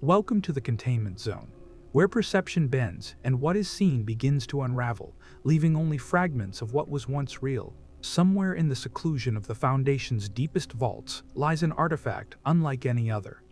Welcome to the Containment Zone, where perception bends and what is seen begins to unravel, leaving only fragments of what was once real. Somewhere in the seclusion of the Foundation's deepest vaults lies an artifact unlike any other.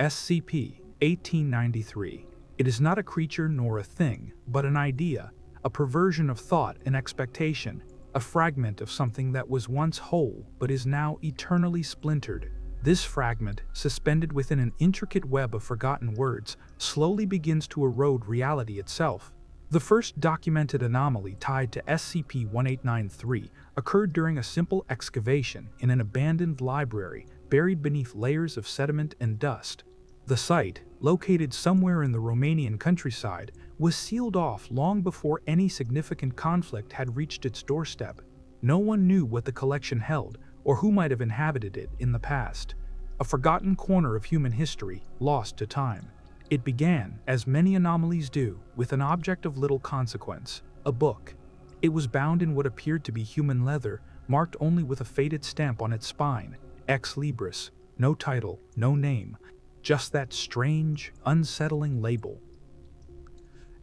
SCP-1893. It is not a creature nor a thing, but an idea, a perversion of thought and expectation, a fragment of something that was once whole but is now eternally splintered. This fragment, suspended within an intricate web of forgotten words, slowly begins to erode reality itself. The first documented anomaly tied to SCP-1893 occurred during a simple excavation in an abandoned library buried beneath layers of sediment and dust. The site, located somewhere in the Romanian countryside, was sealed off long before any significant conflict had reached its doorstep. No one knew what the collection held or who might have inhabited it in the past. A forgotten corner of human history, lost to time. It began, as many anomalies do, with an object of little consequence, a book. It was bound in what appeared to be human leather, marked only with a faded stamp on its spine, ex libris, no title, no name, just that strange, unsettling label.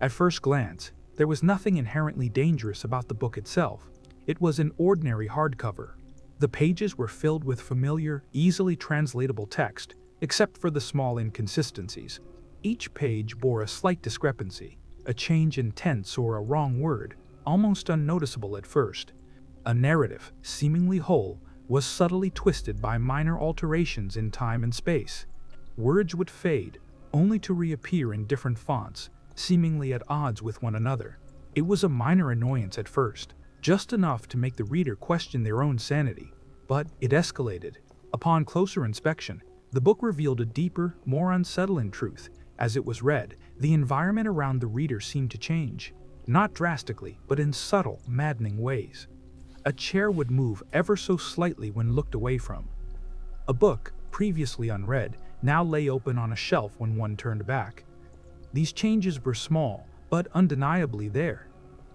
At first glance, there was nothing inherently dangerous about the book itself. It was an ordinary hardcover. The pages were filled with familiar, easily translatable text, except for the small inconsistencies. Each page bore a slight discrepancy, a change in tense or a wrong word, almost unnoticeable at first. A narrative, seemingly whole, was subtly twisted by minor alterations in time and space. Words would fade, only to reappear in different fonts, seemingly at odds with one another. It was a minor annoyance at first, just enough to make the reader question their own sanity. But it escalated. Upon closer inspection, the book revealed a deeper, more unsettling truth. As it was read, the environment around the reader seemed to change. Not drastically, but in subtle, maddening ways. A chair would move ever so slightly when looked away from. A book, previously unread, now lay open on a shelf when one turned back. These changes were small, but undeniably there.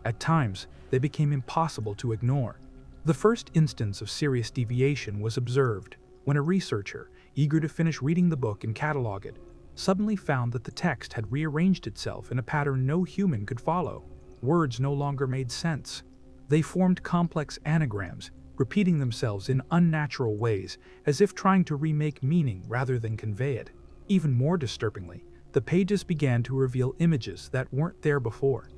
At times, they became impossible to ignore. The first instance of serious deviation was observed when a researcher, eager to finish reading the book and catalog it, suddenly found that the text had rearranged itself in a pattern no human could follow. Words no longer made sense. They formed complex anagrams, repeating themselves in unnatural ways, as if trying to remake meaning rather than convey it. Even more disturbingly, the pages began to reveal images that weren't there before.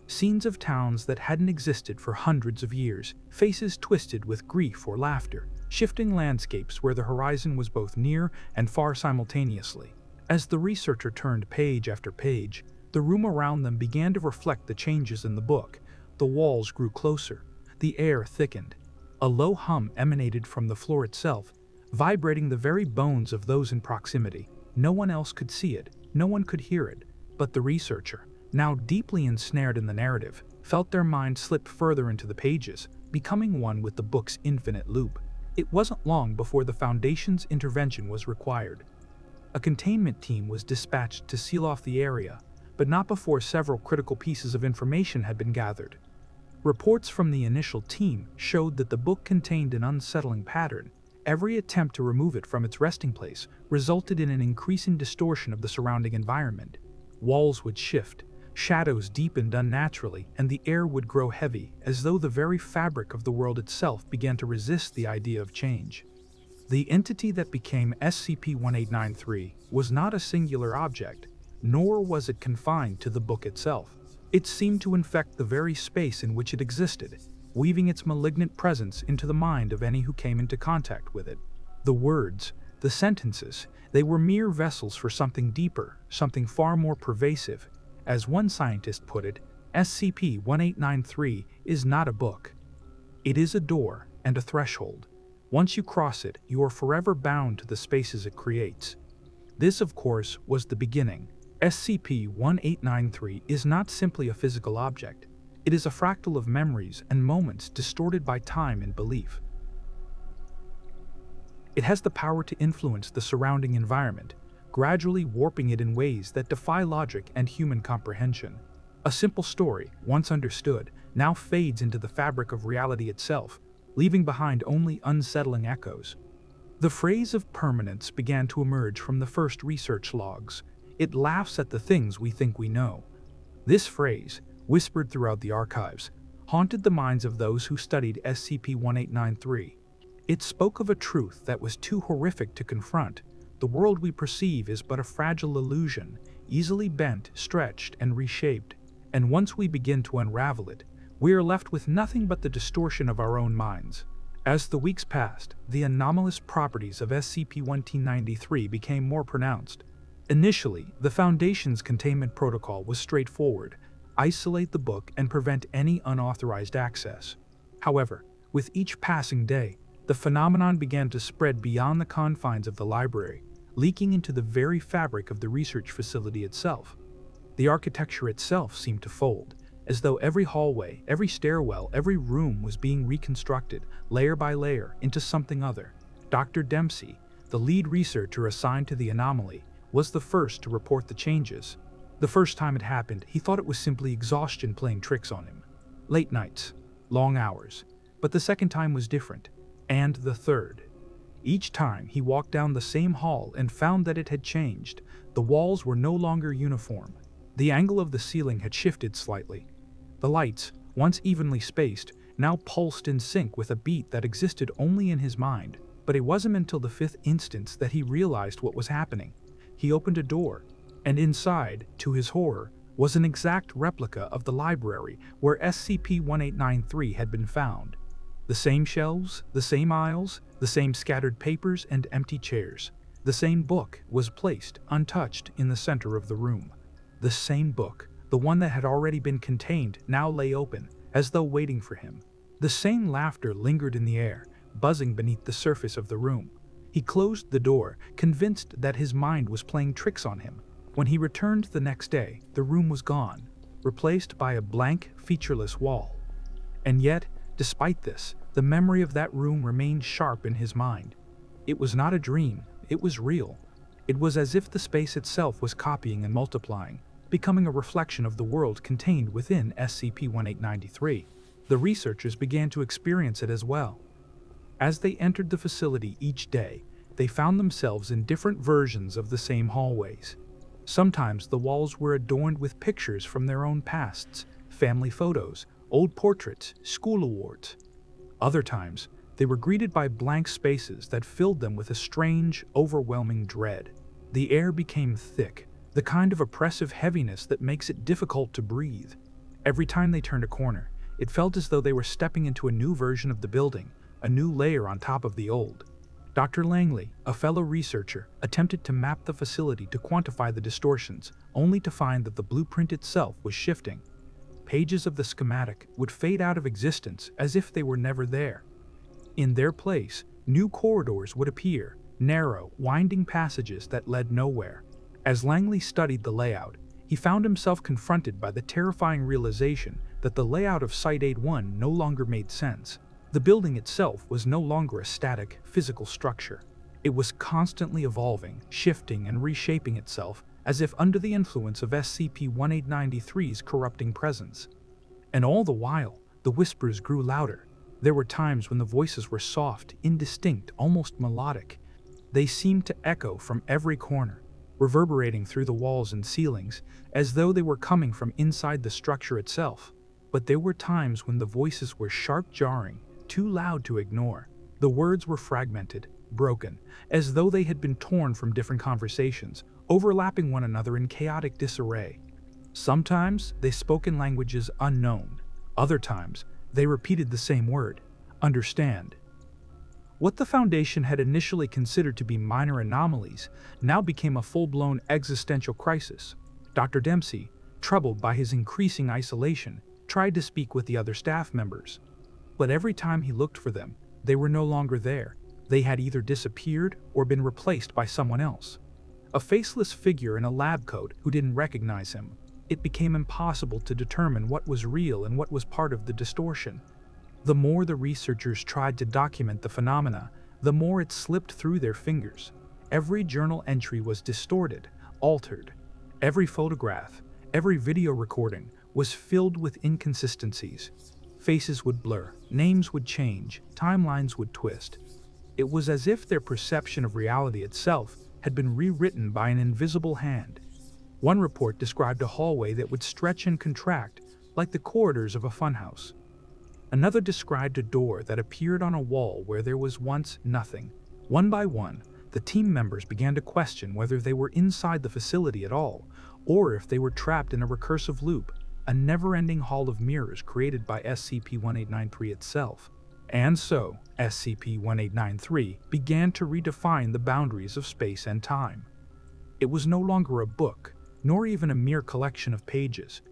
Scenes of towns that hadn't existed for hundreds of years, faces twisted with grief or laughter, shifting landscapes where the horizon was both near and far simultaneously. As the researcher turned page after page, the room around them began to reflect the changes in the book. The walls grew closer, the air thickened. A low hum emanated from the floor itself, vibrating the very bones of those in proximity. No one else could see it, no one could hear it, but the researcher, now deeply ensnared in the narrative, felt their mind slip further into the pages, becoming one with the book's infinite loop. It wasn't long before the Foundation's intervention was required. A containment team was dispatched to seal off the area, but not before several critical pieces of information had been gathered. Reports from the initial team showed that the book contained an unsettling pattern. Every attempt to remove it from its resting place resulted in an increasing distortion of the surrounding environment. Walls would shift, shadows deepened unnaturally, and the air would grow heavy, as though the very fabric of the world itself began to resist the idea of change. The entity that became SCP-1893 was not a singular object, nor was it confined to the book itself. It seemed to infect the very space in which it existed, weaving its malignant presence into the mind of any who came into contact with it. The words, the sentences, they were mere vessels for something deeper, something far more pervasive. As one scientist put it, SCP-1893 is not a book. It is a door and a threshold. Once you cross it, you are forever bound to the spaces it creates. This, of course, was the beginning. SCP-1893 is not simply a physical object. It is a fractal of memories and moments distorted by time and belief. It has the power to influence the surrounding environment, gradually warping it in ways that defy logic and human comprehension. A simple story, once understood, now fades into the fabric of reality itself, leaving behind only unsettling echoes. The phrase of permanence began to emerge from the first research logs. It laughs at the things we think we know. This phrase, whispered throughout the archives, haunted the minds of those who studied SCP-1893. It spoke of a truth that was too horrific to confront. The world we perceive is but a fragile illusion, easily bent, stretched, and reshaped. And once we begin to unravel it, we are left with nothing but the distortion of our own minds. As the weeks passed, the anomalous properties of SCP-1893 became more pronounced. Initially, the Foundation's containment protocol was straightforward: isolate the book and prevent any unauthorized access. However, with each passing day, the phenomenon began to spread beyond the confines of the library, leaking into the very fabric of the research facility itself. The architecture itself seemed to fold, as though every hallway, every stairwell, every room was being reconstructed, layer by layer, into something other. Dr. Dempsey, the lead researcher assigned to the anomaly, was the first to report the changes. The first time it happened, he thought it was simply exhaustion playing tricks on him. Late nights, long hours. But the second time was different. And the third. Each time he walked down the same hall and found that it had changed. The walls were no longer uniform. The angle of the ceiling had shifted slightly. The lights, once evenly spaced, now pulsed in sync with a beat that existed only in his mind. But it wasn't until the fifth instance that he realized what was happening. He opened a door, and inside, to his horror, was an exact replica of the library where SCP-1893 had been found. The same shelves, the same aisles, the same scattered papers and empty chairs. The same book was placed, untouched, in the center of the room. The same book, the one that had already been contained, now lay open, as though waiting for him. The same laughter lingered in the air, buzzing beneath the surface of the room. He closed the door, convinced that his mind was playing tricks on him. When he returned the next day, the room was gone, replaced by a blank, featureless wall. And yet, despite this, the memory of that room remained sharp in his mind. It was not a dream, it was real. It was as if the space itself was copying and multiplying, becoming a reflection of the world contained within SCP-1893. The researchers began to experience it as well. As they entered the facility each day, they found themselves in different versions of the same hallways. Sometimes the walls were adorned with pictures from their own pasts, family photos, old portraits, school awards. Other times, they were greeted by blank spaces that filled them with a strange, overwhelming dread. The air became thick, the kind of oppressive heaviness that makes it difficult to breathe. Every time they turned a corner, it felt as though they were stepping into a new version of the building, a new layer on top of the old. Dr. Langley, a fellow researcher, attempted to map the facility to quantify the distortions, only to find that the blueprint itself was shifting. Pages of the schematic would fade out of existence as if they were never there. In their place, new corridors would appear, narrow, winding passages that led nowhere. As Langley studied the layout, he found himself confronted by the terrifying realization that the layout of Site-81 no longer made sense. The building itself was no longer a static, physical structure. It was constantly evolving, shifting, and reshaping itself, as if under the influence of SCP-1893's corrupting presence. And all the while, the whispers grew louder. There were times when the voices were soft, indistinct, almost melodic. They seemed to echo from every corner, reverberating through the walls and ceilings, as though they were coming from inside the structure itself. But there were times when the voices were sharp, jarring, too loud to ignore. The words were fragmented, broken, as though they had been torn from different conversations, overlapping one another in chaotic disarray. Sometimes they spoke in languages unknown. Other times, they repeated the same word: understand. What the Foundation had initially considered to be minor anomalies now became a full-blown existential crisis. Dr. Dempsey, troubled by his increasing isolation, tried to speak with the other staff members. But every time he looked for them, they were no longer there. They had either disappeared or been replaced by someone else. A faceless figure in a lab coat who didn't recognize him. It became impossible to determine what was real and what was part of the distortion. The more the researchers tried to document the phenomena, the more it slipped through their fingers. Every journal entry was distorted, altered. Every photograph, every video recording was filled with inconsistencies. Faces would blur, names would change, timelines would twist. It was as if their perception of reality itself had been rewritten by an invisible hand. One report described a hallway that would stretch and contract like the corridors of a funhouse. Another described a door that appeared on a wall where there was once nothing. One by one, the team members began to question whether they were inside the facility at all, or if they were trapped in a recursive loop, a never-ending hall of mirrors created by SCP-1893 itself. And so, SCP-1893 began to redefine the boundaries of space and time. It was no longer a book, nor even a mere collection of pages.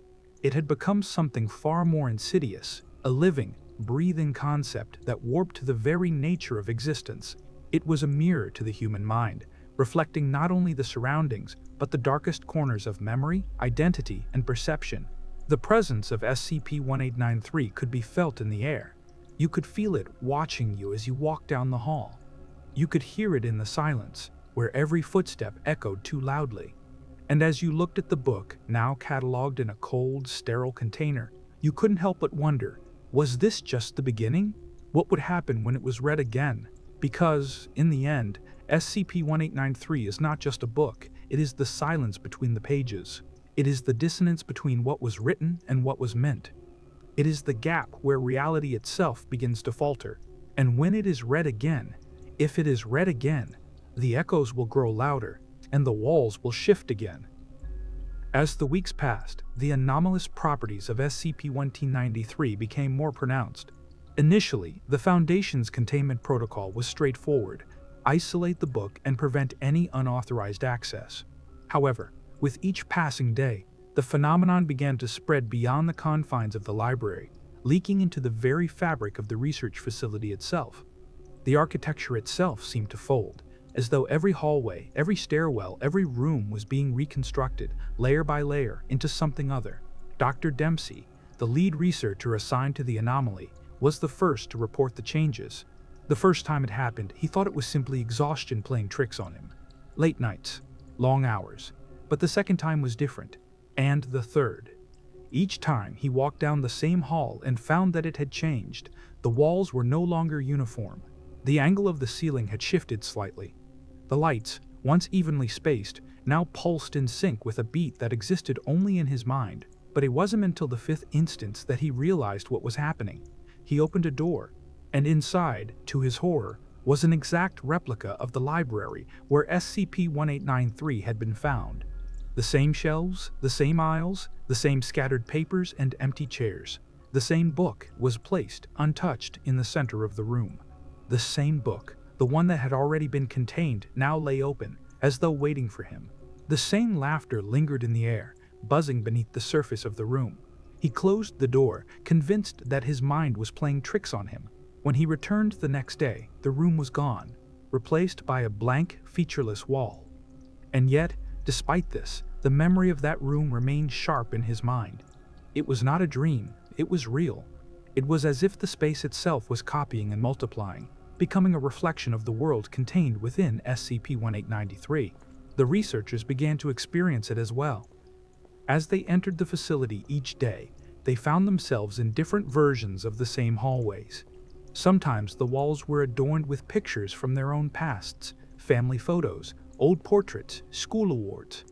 It had become something far more insidious, a living, breathing concept that warped the very nature of existence. It was a mirror to the human mind, reflecting not only the surroundings, but the darkest corners of memory, identity, and perception. The presence of SCP-1893 could be felt in the air. You could feel it watching you as you walked down the hall. You could hear it in the silence, where every footstep echoed too loudly. And as you looked at the book, now catalogued in a cold, sterile container, you couldn't help but wonder, was this just the beginning? What would happen when it was read again? Because, in the end, SCP-1893 is not just a book, it is the silence between the pages. It is the dissonance between what was written and what was meant. It is the gap where reality itself begins to falter. And when it is read again, if it is read again, the echoes will grow louder, and the walls will shift again. As the weeks passed, the anomalous properties of SCP-1893 became more pronounced. Initially, the Foundation's containment protocol was straightforward: isolate the book and prevent any unauthorized access. However, with each passing day, the phenomenon began to spread beyond the confines of the library, leaking into the very fabric of the research facility itself. The architecture itself seemed to fold, as though every hallway, every stairwell, every room was being reconstructed, layer by layer, into something other. Dr. Dempsey, the lead researcher assigned to the anomaly, was the first to report the changes. The first time it happened, he thought it was simply exhaustion playing tricks on him. Late nights, long hours. But the second time was different. And the third. Each time he walked down the same hall and found that it had changed. The walls were no longer uniform. The angle of the ceiling had shifted slightly. The lights, once evenly spaced, now pulsed in sync with a beat that existed only in his mind. But it wasn't until the fifth instance that he realized what was happening. He opened a door, and inside, to his horror, was an exact replica of the library where SCP-1893 had been found. The same shelves, the same aisles, the same scattered papers and empty chairs. The same book was placed, untouched, in the center of the room. The same book, the one that had already been contained, now lay open, as though waiting for him. The same laughter lingered in the air, buzzing beneath the surface of the room. He closed the door, convinced that his mind was playing tricks on him. When he returned the next day, the room was gone, replaced by a blank, featureless wall. And yet, despite this, the memory of that room remained sharp in his mind. It was not a dream, it was real. It was as if the space itself was copying and multiplying, becoming a reflection of the world contained within SCP-1893. The researchers began to experience it as well. As they entered the facility each day, they found themselves in different versions of the same hallways. Sometimes the walls were adorned with pictures from their own pasts, family photos, old portraits, school awards.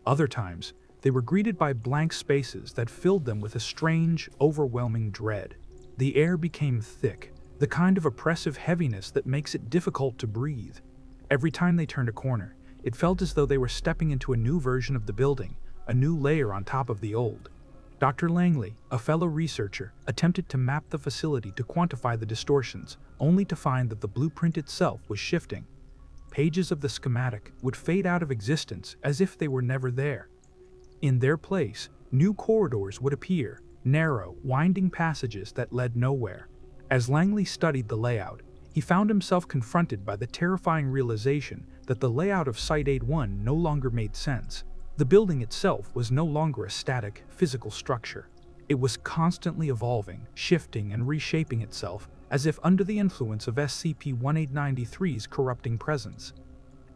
Other times, they were greeted by blank spaces that filled them with a strange, overwhelming dread. The air became thick, the kind of oppressive heaviness that makes it difficult to breathe. Every time they turned a corner, it felt as though they were stepping into a new version of the building, a new layer on top of the old. Dr. Langley, a fellow researcher, attempted to map the facility to quantify the distortions, only to find that the blueprint itself was shifting. Pages of the schematic would fade out of existence as if they were never there. In their place, new corridors would appear, narrow, winding passages that led nowhere. As Langley studied the layout, he found himself confronted by the terrifying realization that the layout of Site-81 no longer made sense. The building itself was no longer a static, physical structure. It was constantly evolving, shifting, and reshaping itself, as if under the influence of SCP-1893's corrupting presence.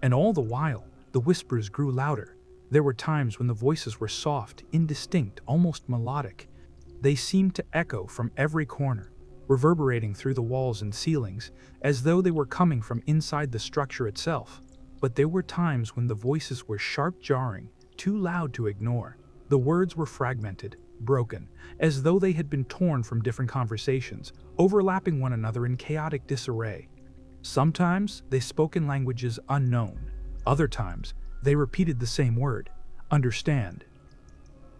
And all the while, the whispers grew louder. There were times when the voices were soft, indistinct, almost melodic. They seemed to echo from every corner, reverberating through the walls and ceilings, as though they were coming from inside the structure itself. But there were times when the voices were sharp, jarring, too loud to ignore. The words were fragmented, broken, as though they had been torn from different conversations, overlapping one another in chaotic disarray. Sometimes they spoke in languages unknown. Other times, they repeated the same word, understand.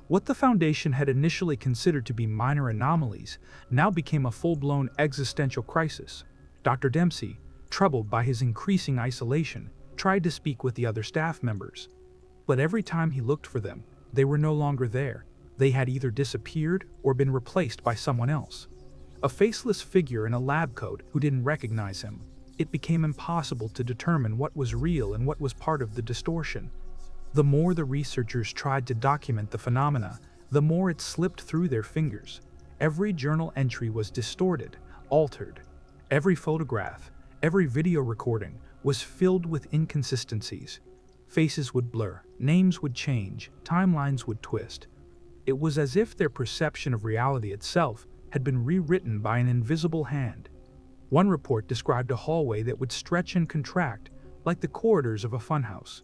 What the Foundation had initially considered to be minor anomalies now became a full-blown existential crisis. Dr. Dempsey, troubled by his increasing isolation, tried to speak with the other staff members. But every time he looked for them, they were no longer there. They had either disappeared or been replaced by someone else. A faceless figure in a lab coat who didn't recognize him. It became impossible to determine what was real and what was part of the distortion. The more the researchers tried to document the phenomena, the more it slipped through their fingers. Every journal entry was distorted, altered. Every photograph, every video recording was filled with inconsistencies. Faces would blur, names would change, timelines would twist. It was as if their perception of reality itself had been rewritten by an invisible hand. One report described a hallway that would stretch and contract, like the corridors of a funhouse.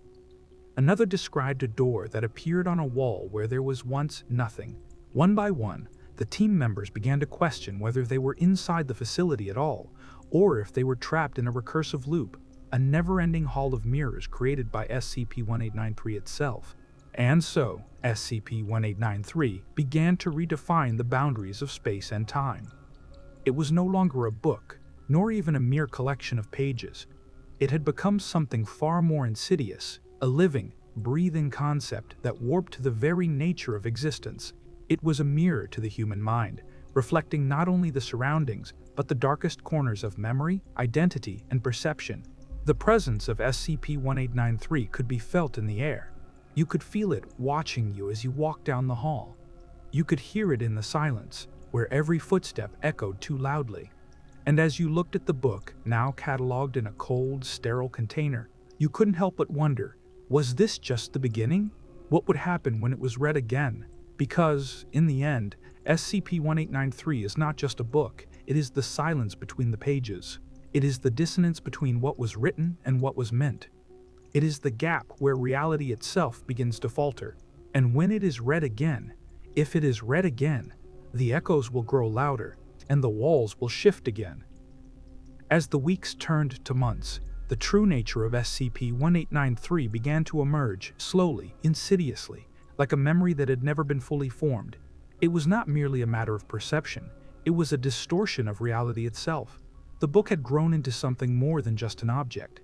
Another described a door that appeared on a wall where there was once nothing. One by one, the team members began to question whether they were inside the facility at all, or if they were trapped in a recursive loop, a never-ending hall of mirrors created by SCP-1893 itself. And so, SCP-1893 began to redefine the boundaries of space and time. It was no longer a book, nor even a mere collection of pages. It had become something far more insidious, a living, breathing concept that warped the very nature of existence. It was a mirror to the human mind, reflecting not only the surroundings, but the darkest corners of memory, identity, and perception. The presence of SCP-1893 could be felt in the air. You could feel it watching you as you walked down the hall. You could hear it in the silence, where every footstep echoed too loudly. And as you looked at the book, now catalogued in a cold, sterile container, you couldn't help but wonder, was this just the beginning? What would happen when it was read again? Because, in the end, SCP-1893 is not just a book, it is the silence between the pages. It is the dissonance between what was written and what was meant. It is the gap where reality itself begins to falter. And when it is read again, if it is read again, the echoes will grow louder, and the walls will shift again. As the weeks turned to months, the true nature of SCP-1893 began to emerge, slowly, insidiously, like a memory that had never been fully formed. It was not merely a matter of perception, it was a distortion of reality itself. The book had grown into something more than just an object.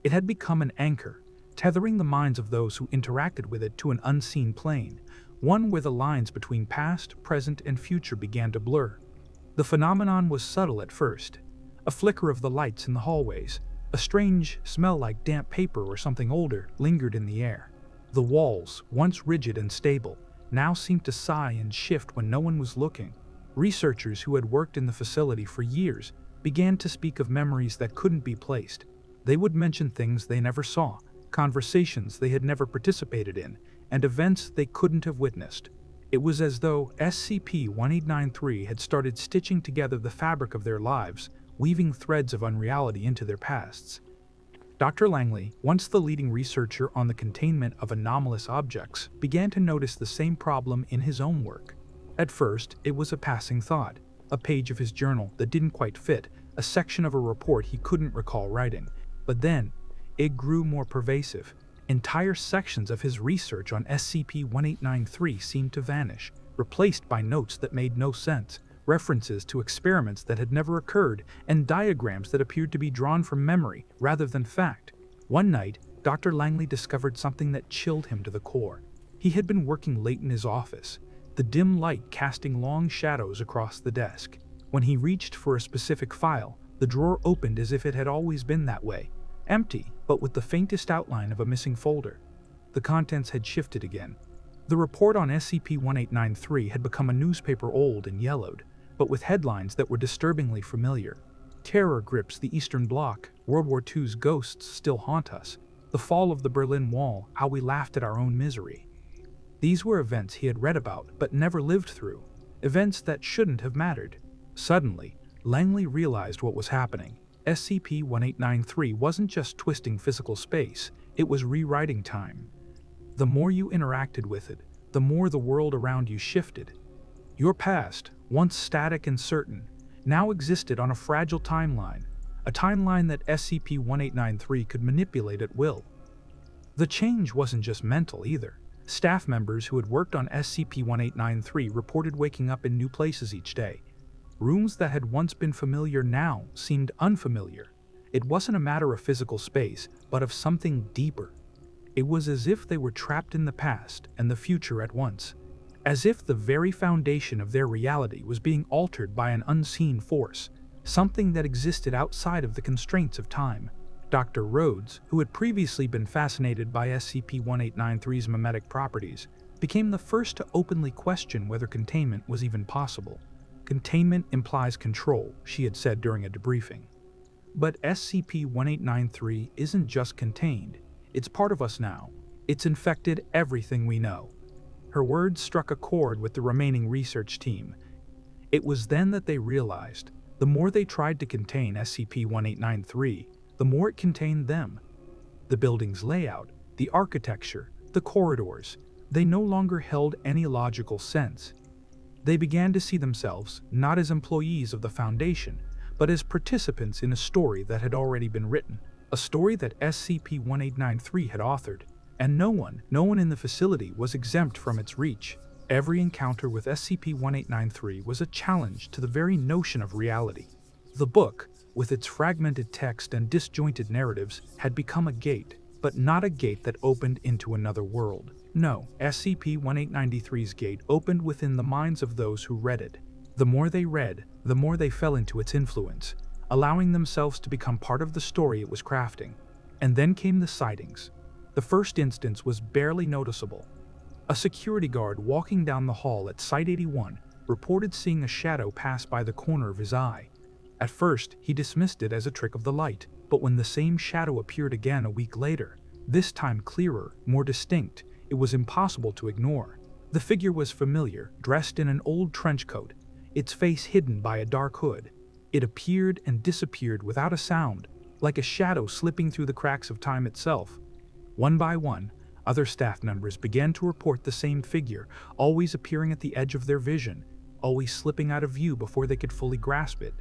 It had become an anchor, tethering the minds of those who interacted with it to an unseen plane, one where the lines between past, present, and future began to blur. The phenomenon was subtle at first, a flicker of the lights in the hallways. A strange smell like damp paper or something older lingered in the air. The walls, once rigid and stable, now seemed to sigh and shift when no one was looking. Researchers who had worked in the facility for years began to speak of memories that couldn't be placed. They would mention things they never saw, conversations they had never participated in, and events they couldn't have witnessed. It was as though SCP-1893 had started stitching together the fabric of their lives, weaving threads of unreality into their pasts. Dr. Langley, once the leading researcher on the containment of anomalous objects, began to notice the same problem in his own work. At first, it was a passing thought, a page of his journal that didn't quite fit, a section of a report he couldn't recall writing. But then, it grew more pervasive. Entire sections of his research on SCP-1893 seemed to vanish, replaced by notes that made no sense, references to experiments that had never occurred, and diagrams that appeared to be drawn from memory rather than fact. One night, Dr. Langley discovered something that chilled him to the core. He had been working late in his office, the dim light casting long shadows across the desk. When he reached for a specific file, the drawer opened as if it had always been that way, empty, but with the faintest outline of a missing folder. The contents had shifted again. The report on SCP-1893 had become a newspaper old and yellowed, but with headlines that were disturbingly familiar. Terror grips the Eastern Bloc, World War II's ghosts still haunt us, the fall of the Berlin Wall, how we laughed at our own misery. These were events he had read about but never lived through, events that shouldn't have mattered. Suddenly, Langley realized what was happening. SCP-1893 wasn't just twisting physical space, it was rewriting time. The more you interacted with it, the more the world around you shifted. Your past, once static and certain, now existed on a fragile timeline, a timeline that SCP-1893 could manipulate at will. The change wasn't just mental either. Staff members who had worked on SCP-1893 reported waking up in new places each day. Rooms that had once been familiar now seemed unfamiliar. It wasn't a matter of physical space, but of something deeper. It was as if they were trapped in the past and the future at once. As if the very foundation of their reality was being altered by an unseen force, something that existed outside of the constraints of time. Dr. Rhodes, who had previously been fascinated by SCP-1893's mimetic properties, became the first to openly question whether containment was even possible. Containment implies control, she had said during a debriefing. But SCP-1893 isn't just contained, it's part of us now. It's infected everything we know. Her words struck a chord with the remaining research team. It was then that they realized, the more they tried to contain SCP-1893, the more it contained them. The building's layout, the architecture, the corridors, they no longer held any logical sense. They began to see themselves not as employees of the Foundation, but as participants in a story that had already been written, a story that SCP-1893 had authored, and no one in the facility was exempt from its reach. Every encounter with SCP-1893 was a challenge to the very notion of reality. The book, with its fragmented text and disjointed narratives, had become a gate, but not a gate that opened into another world. No, SCP-1893's gate opened within the minds of those who read it. The more they read, the more they fell into its influence, allowing themselves to become part of the story it was crafting. And then came the sightings. The first instance was barely noticeable. A security guard walking down the hall at Site-81 reported seeing a shadow pass by the corner of his eye. At first, he dismissed it as a trick of the light, but when the same shadow appeared again a week later, this time clearer, more distinct, it was impossible to ignore. The figure was familiar, dressed in an old trench coat, its face hidden by a dark hood. It appeared and disappeared without a sound, like a shadow slipping through the cracks of time itself. One by one, other staff members began to report the same figure, always appearing at the edge of their vision, always slipping out of view before they could fully grasp it.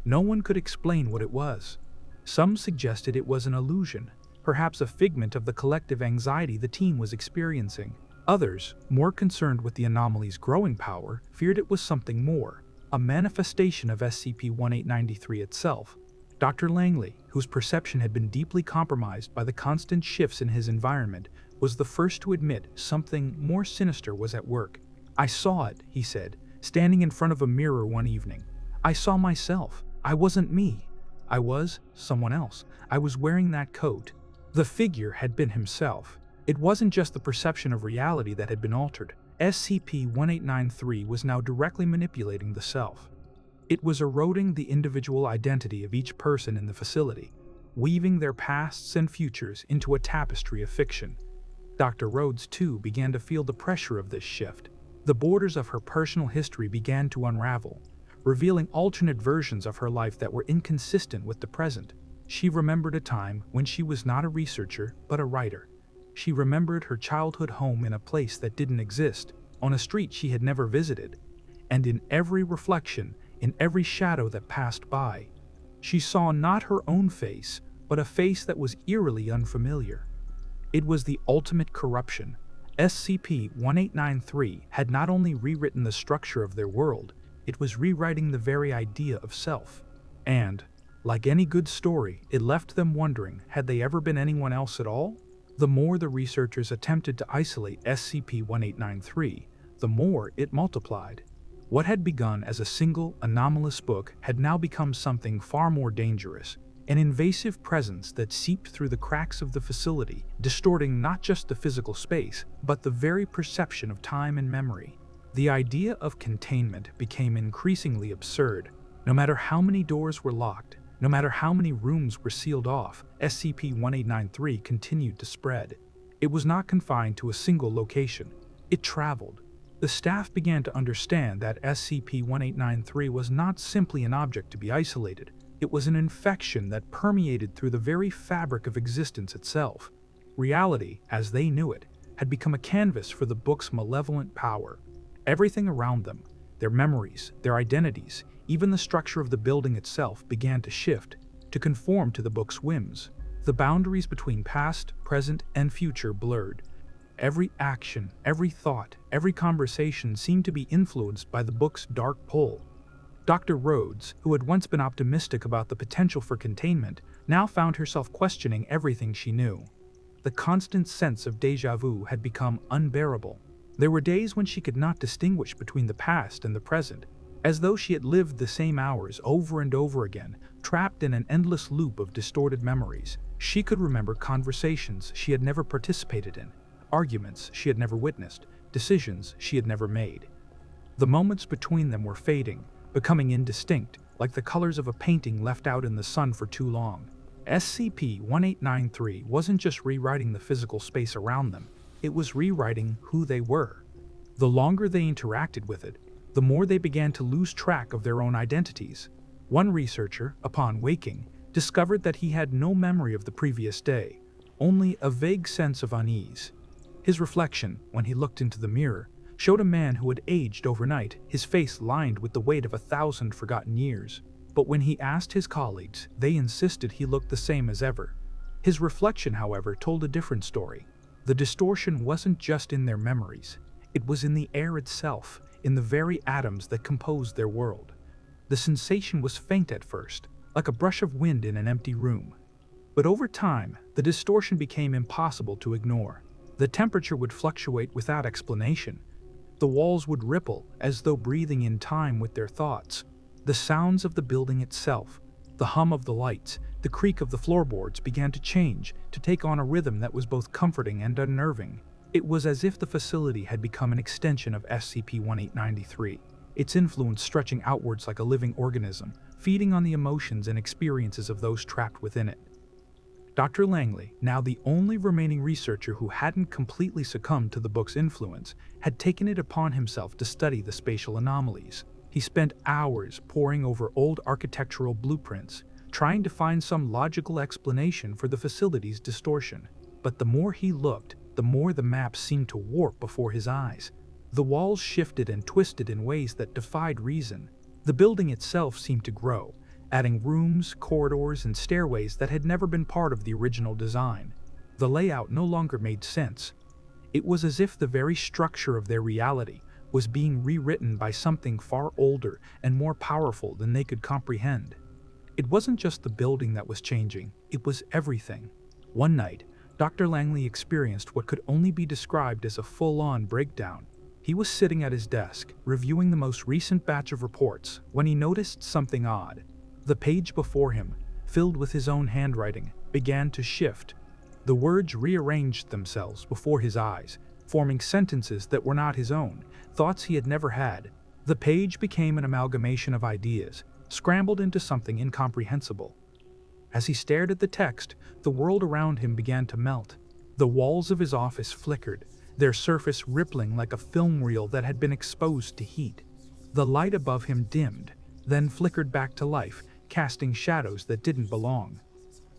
No one could explain what it was. Some suggested it was an illusion, perhaps a figment of the collective anxiety the team was experiencing. Others, more concerned with the anomaly's growing power, feared it was something more, a manifestation of SCP-1893 itself. Dr. Langley, whose perception had been deeply compromised by the constant shifts in his environment, was the first to admit something more sinister was at work. "I saw it," he said, standing in front of a mirror one evening. "I saw myself. I wasn't me. I was someone else. I was wearing that coat." The figure had been himself. It wasn't just the perception of reality that had been altered. SCP-1893 was now directly manipulating the self. It was eroding the individual identity of each person in the facility, weaving their pasts and futures into a tapestry of fiction. Dr. Rhodes, too, began to feel the pressure of this shift. The borders of her personal history began to unravel, revealing alternate versions of her life that were inconsistent with the present. She remembered a time when she was not a researcher, but a writer. She remembered her childhood home in a place that didn't exist, on a street she had never visited. And in every reflection, in every shadow that passed by, she saw not her own face, but a face that was eerily unfamiliar. It was the ultimate corruption. SCP-1893 had not only rewritten the structure of their world, it was rewriting the very idea of self. And, like any good story, it left them wondering, had they ever been anyone else at all? The more the researchers attempted to isolate SCP-1893, the more it multiplied. What had begun as a single, anomalous book had now become something far more dangerous, an invasive presence that seeped through the cracks of the facility, distorting not just the physical space, but the very perception of time and memory. The idea of containment became increasingly absurd. No matter how many doors were locked, no matter how many rooms were sealed off, SCP-1893 continued to spread. It was not confined to a single location. It traveled. The staff began to understand that SCP-1893 was not simply an object to be isolated. It was an infection that permeated through the very fabric of existence itself. Reality, as they knew it, had become a canvas for the book's malevolent power. Everything around them, their memories, their identities, even the structure of the building itself began to shift, to conform to the book's whims. The boundaries between past, present, and future blurred. Every action, every thought, every conversation seemed to be influenced by the book's dark pull. Dr. Rhodes, who had once been optimistic about the potential for containment, now found herself questioning everything she knew. The constant sense of déjà vu had become unbearable. There were days when she could not distinguish between the past and the present, as though she had lived the same hours over and over again, trapped in an endless loop of distorted memories. She could remember conversations she had never participated in, arguments she had never witnessed, decisions she had never made. The moments between them were fading, becoming indistinct, like the colors of a painting left out in the sun for too long. SCP-1893 wasn't just rewriting the physical space around them, it was rewriting who they were. The longer they interacted with it, the more they began to lose track of their own identities. One researcher, upon waking, discovered that he had no memory of the previous day, only a vague sense of unease. His reflection, when he looked into the mirror, showed a man who had aged overnight, his face lined with the weight of 1,000 forgotten years. But when he asked his colleagues, they insisted he looked the same as ever. His reflection, however, told a different story. The distortion wasn't just in their memories. It was in the air itself, in the very atoms that composed their world. The sensation was faint at first, like a brush of wind in an empty room. But over time, the distortion became impossible to ignore. The temperature would fluctuate without explanation. The walls would ripple, as though breathing in time with their thoughts. The sounds of the building itself, the hum of the lights, the creak of the floorboards began to change, to take on a rhythm that was both comforting and unnerving. It was as if the facility had become an extension of SCP-1893, its influence stretching outwards like a living organism, feeding on the emotions and experiences of those trapped within it. Dr. Langley, now the only remaining researcher who hadn't completely succumbed to the book's influence, had taken it upon himself to study the spatial anomalies. He spent hours poring over old architectural blueprints, trying to find some logical explanation for the facility's distortion. But the more he looked, the more the maps seemed to warp before his eyes. The walls shifted and twisted in ways that defied reason. The building itself seemed to grow, adding rooms, corridors, and stairways that had never been part of the original design. The layout no longer made sense. It was as if the very structure of their reality was being rewritten by something far older and more powerful than they could comprehend. It wasn't just the building that was changing, it was everything. One night, Dr. Langley experienced what could only be described as a full-on breakdown. He was sitting at his desk, reviewing the most recent batch of reports, when he noticed something odd. The page before him, filled with his own handwriting, began to shift. The words rearranged themselves before his eyes, forming sentences that were not his own, thoughts he had never had. The page became an amalgamation of ideas, scrambled into something incomprehensible. As he stared at the text, the world around him began to melt. The walls of his office flickered, their surface rippling like a film reel that had been exposed to heat. The light above him dimmed, then flickered back to life, casting shadows that didn't belong.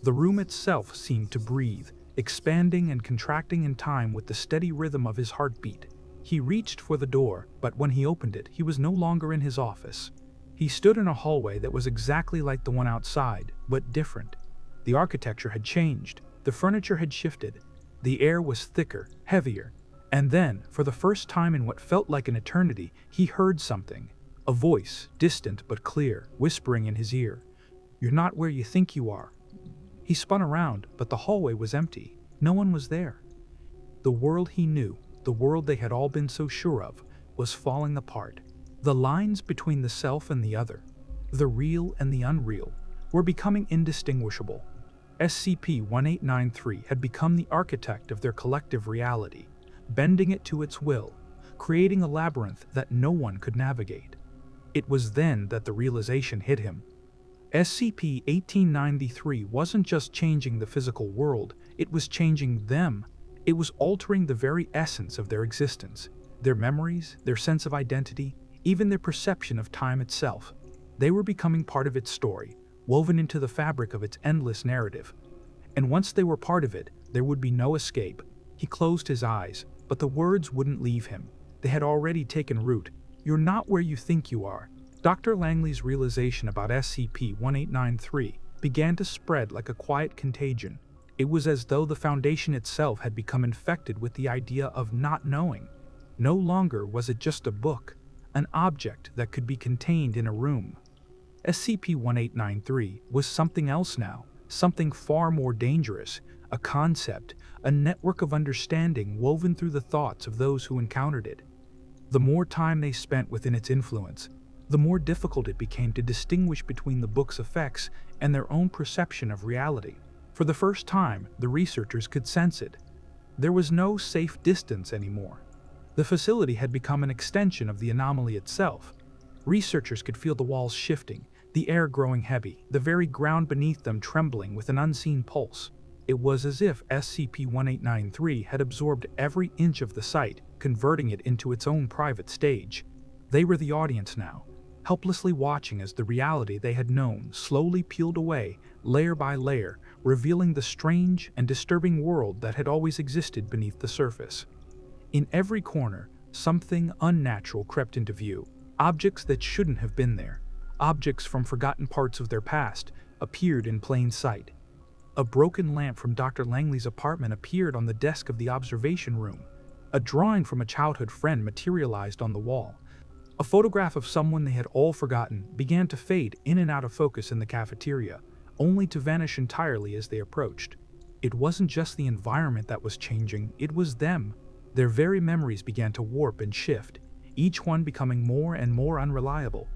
The room itself seemed to breathe, expanding and contracting in time with the steady rhythm of his heartbeat. He reached for the door, but when he opened it, he was no longer in his office. He stood in a hallway that was exactly like the one outside, but different. The architecture had changed, the furniture had shifted, the air was thicker, heavier, and then, for the first time in what felt like an eternity, he heard something. A voice, distant but clear, whispering in his ear, "You're not where you think you are." He spun around, but the hallway was empty. No one was there. The world he knew, the world they had all been so sure of, was falling apart. The lines between the self and the other, the real and the unreal, were becoming indistinguishable. SCP-1893 had become the architect of their collective reality, bending it to its will, creating a labyrinth that no one could navigate. It was then that the realization hit him. SCP-1893 wasn't just changing the physical world, it was changing them. It was altering the very essence of their existence, their memories, their sense of identity, even their perception of time itself. They were becoming part of its story, woven into the fabric of its endless narrative. And once they were part of it, there would be no escape. He closed his eyes, but the words wouldn't leave him. They had already taken root. "You're not where you think you are." Dr. Langley's realization about SCP-1893 began to spread like a quiet contagion. It was as though the Foundation itself had become infected with the idea of not knowing. No longer was it just a book, an object that could be contained in a room. SCP-1893 was something else now, something far more dangerous, a concept, a network of understanding woven through the thoughts of those who encountered it. The more time they spent within its influence, the more difficult it became to distinguish between the book's effects and their own perception of reality. For the first time, the researchers could sense it. There was no safe distance anymore. The facility had become an extension of the anomaly itself. Researchers could feel the walls shifting, the air growing heavy, the very ground beneath them trembling with an unseen pulse. It was as if SCP-1893 had absorbed every inch of the site, converting it into its own private stage. They were the audience now, helplessly watching as the reality they had known slowly peeled away, layer by layer, revealing the strange and disturbing world that had always existed beneath the surface. In every corner, something unnatural crept into view. Objects that shouldn't have been there, objects from forgotten parts of their past, appeared in plain sight. A broken lamp from Dr. Langley's apartment appeared on the desk of the observation room. A drawing from a childhood friend materialized on the wall. A photograph of someone they had all forgotten began to fade in and out of focus in the cafeteria, only to vanish entirely as they approached. It wasn't just the environment that was changing, it was them. Their very memories began to warp and shift, each one becoming more and more unreliable.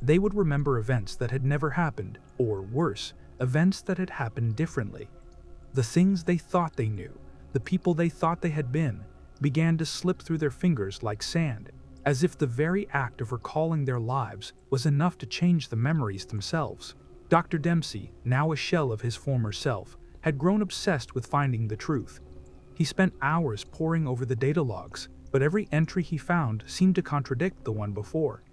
They would remember events that had never happened, or worse, events that had happened differently. The things they thought they knew, the people they thought they had been, began to slip through their fingers like sand, as if the very act of recalling their lives was enough to change the memories themselves. Dr. Dempsey, now a shell of his former self, had grown obsessed with finding the truth. He spent hours poring over the data logs, but every entry he found seemed to contradict the one before.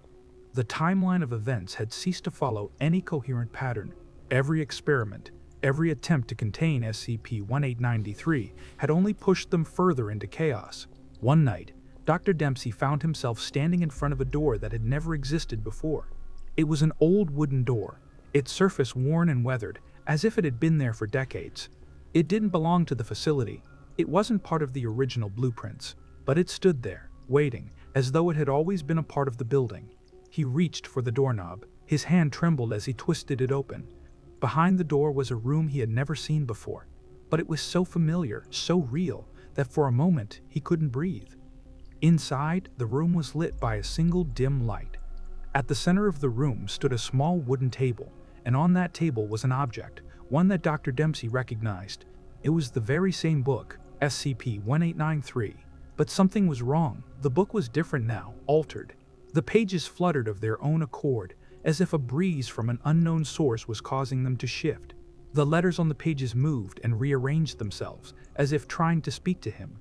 The timeline of events had ceased to follow any coherent pattern. Every experiment, every attempt to contain SCP-1893 had only pushed them further into chaos. One night, Dr. Dempsey found himself standing in front of a door that had never existed before. It was an old wooden door, its surface worn and weathered, as if it had been there for decades. It didn't belong to the facility. It wasn't part of the original blueprints, but it stood there, waiting, as though it had always been a part of the building. He reached for the doorknob. His hand trembled as he twisted it open. Behind the door was a room he had never seen before, but it was so familiar, so real, that for a moment he couldn't breathe. Inside, the room was lit by a single dim light. At the center of the room stood a small wooden table, and on that table was an object, one that Dr. Dempsey recognized. It was the very same book, SCP-1893, but something was wrong. The book was different now, altered. The pages fluttered of their own accord, as if a breeze from an unknown source was causing them to shift. The letters on the pages moved and rearranged themselves, as if trying to speak to him.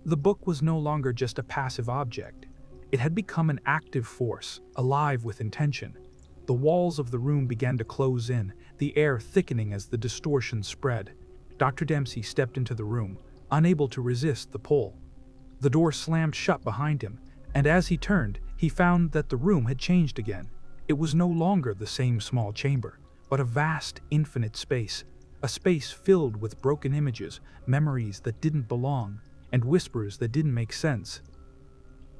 The book was no longer just a passive object. It had become an active force, alive with intention. The walls of the room began to close in, the air thickening as the distortion spread. Dr. Dempsey stepped into the room, unable to resist the pull. The door slammed shut behind him, and as he turned, he found that the room had changed again. It was no longer the same small chamber, but a vast, infinite space, a space filled with broken images, memories that didn't belong, and whispers that didn't make sense.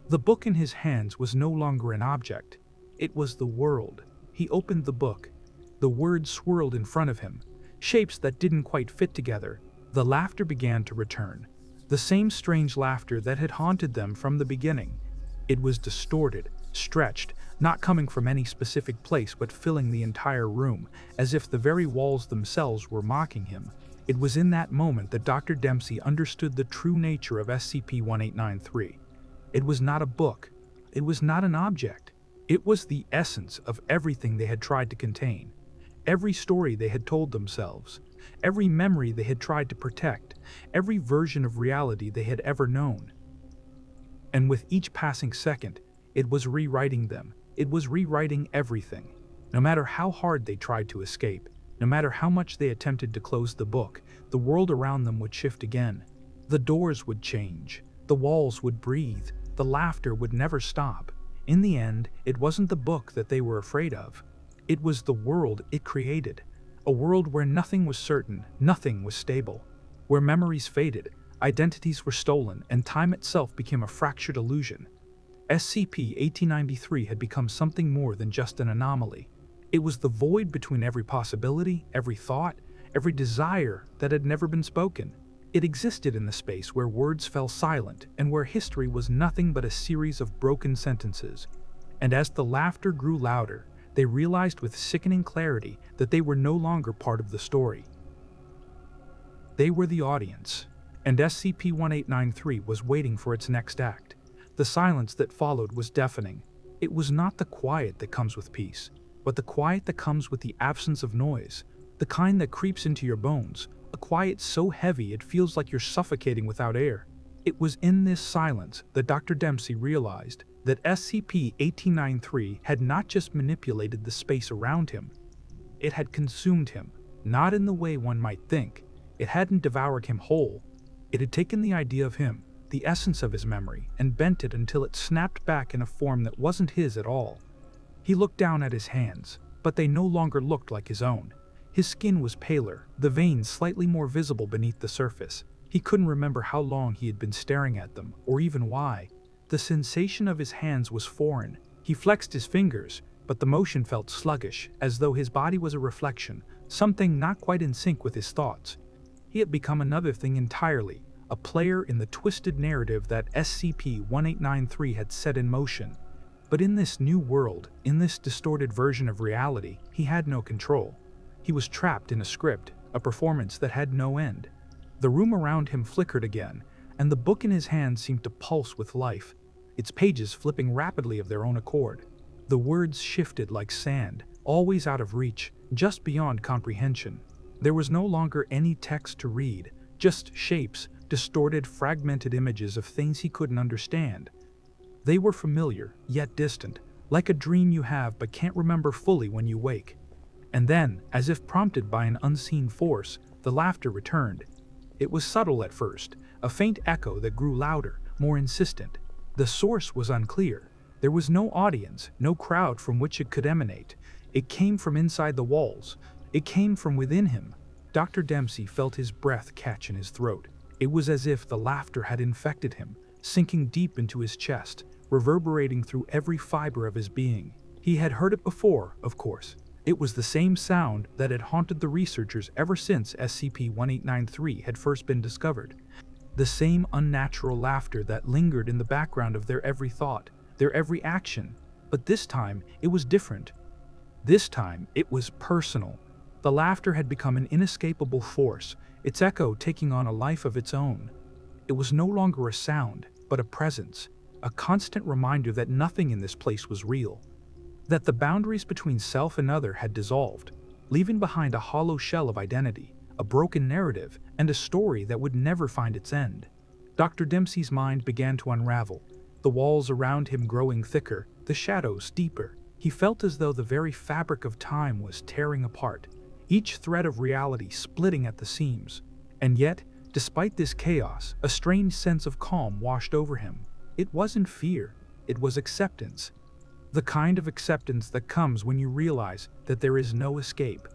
The book in his hands was no longer an object. It was the world. He opened the book. The words swirled in front of him, shapes that didn't quite fit together. The laughter began to return, the same strange laughter that had haunted them from the beginning. It was distorted, stretched, not coming from any specific place but filling the entire room, as if the very walls themselves were mocking him. It was in that moment that Dr. Dempsey understood the true nature of SCP-1893. It was not a book. It was not an object. It was the essence of everything they had tried to contain. Every story they had told themselves, every memory they had tried to protect, every version of reality they had ever known. And with each passing second, it was rewriting them. It was rewriting everything. No matter how hard they tried to escape, no matter how much they attempted to close the book, the world around them would shift again. The doors would change, the walls would breathe, the laughter would never stop. In the end, it wasn't the book that they were afraid of. It was the world it created. A world where nothing was certain, nothing was stable. Where memories faded, identities were stolen, and time itself became a fractured illusion. SCP-1893 had become something more than just an anomaly. It was the void between every possibility, every thought, every desire that had never been spoken. It existed in the space where words fell silent and where history was nothing but a series of broken sentences. And as the laughter grew louder, they realized with sickening clarity that they were no longer part of the story. They were the audience, and SCP-1893 was waiting for its next act. The silence that followed was deafening. It was not the quiet that comes with peace, but the quiet that comes with the absence of noise, the kind that creeps into your bones, a quiet so heavy it feels like you're suffocating without air. It was in this silence that Dr. Dempsey realized that SCP-1893 had not just manipulated the space around him, it had consumed him, not in the way one might think. It hadn't devoured him whole. It had taken the idea of him, the essence of his memory, and bent it until it snapped back in a form that wasn't his at all. He looked down at his hands, but they no longer looked like his own. His skin was paler, the veins slightly more visible beneath the surface. He couldn't remember how long he had been staring at them, or even why. The sensation of his hands was foreign. He flexed his fingers, but the motion felt sluggish, as though his body was a reflection, something not quite in sync with his thoughts. He had become another thing entirely, a player in the twisted narrative that SCP-1893 had set in motion. But in this new world, in this distorted version of reality, he had no control. He was trapped in a script, a performance that had no end. The room around him flickered again, and the book in his hand seemed to pulse with life, its pages flipping rapidly of their own accord. The words shifted like sand, always out of reach, just beyond comprehension. There was no longer any text to read, just shapes, distorted, fragmented images of things he couldn't understand. They were familiar, yet distant, like a dream you have but can't remember fully when you wake. And then, as if prompted by an unseen force, the laughter returned. It was subtle at first, a faint echo that grew louder, more insistent. The source was unclear. There was no audience, no crowd from which it could emanate. It came from inside the walls. It came from within him. Dr. Dempsey felt his breath catch in his throat. It was as if the laughter had infected him, sinking deep into his chest, reverberating through every fiber of his being. He had heard it before, of course. It was the same sound that had haunted the researchers ever since SCP-1893 had first been discovered. The same unnatural laughter that lingered in the background of their every thought, their every action. But this time, it was different. This time, it was personal. The laughter had become an inescapable force, its echo taking on a life of its own. It was no longer a sound, but a presence, a constant reminder that nothing in this place was real, that the boundaries between self and other had dissolved, leaving behind a hollow shell of identity, a broken narrative, and a story that would never find its end. Dr. Dempsey's mind began to unravel, the walls around him growing thicker, the shadows deeper. He felt as though the very fabric of time was tearing apart, each thread of reality splitting at the seams. And yet, despite this chaos, a strange sense of calm washed over him. It wasn't fear, it was acceptance. The kind of acceptance that comes when you realize that there is no escape,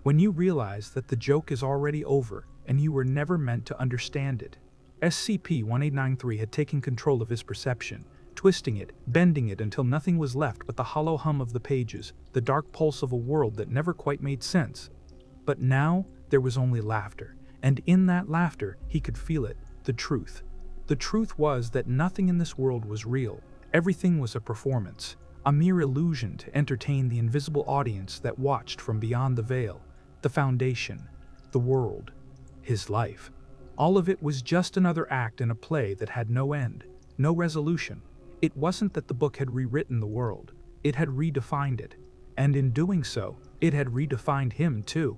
when you realize that the joke is already over and you were never meant to understand it. SCP-1893 had taken control of his perception, twisting it, bending it until nothing was left but the hollow hum of the pages, the dark pulse of a world that never quite made sense. But now, there was only laughter, and in that laughter, he could feel it, the truth. The truth was that nothing in this world was real. Everything was a performance, a mere illusion to entertain the invisible audience that watched from beyond the veil. The Foundation, the world, his life. All of it was just another act in a play that had no end, no resolution. It wasn't that the book had rewritten the world, it had redefined it. And in doing so, it had redefined him too.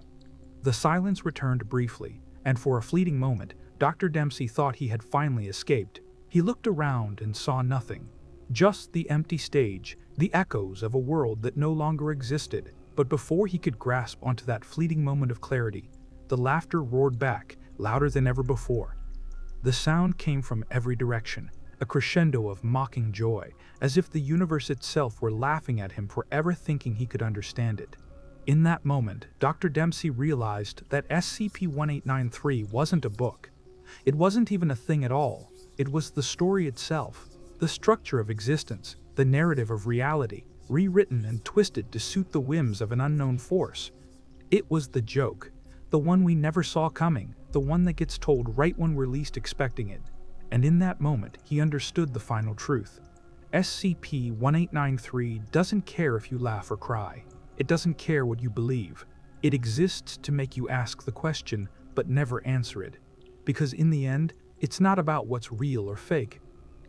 The silence returned briefly, and for a fleeting moment, Dr. Dempsey thought he had finally escaped. He looked around and saw nothing. Just the empty stage, the echoes of a world that no longer existed. But before he could grasp onto that fleeting moment of clarity, the laughter roared back, louder than ever before. The sound came from every direction, a crescendo of mocking joy, as if the universe itself were laughing at him for ever thinking he could understand it. In that moment, Dr. Dempsey realized that SCP-1893 wasn't a book. It wasn't even a thing at all. It was the story itself, the structure of existence, the narrative of reality, rewritten and twisted to suit the whims of an unknown force. It was the joke, the one we never saw coming, the one that gets told right when we're least expecting it. And in that moment, he understood the final truth. SCP-1893 doesn't care if you laugh or cry. It doesn't care what you believe. It exists to make you ask the question, but never answer it. Because in the end, it's not about what's real or fake.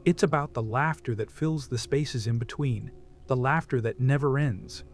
It's about the laughter that fills the spaces in between, the laughter that never ends,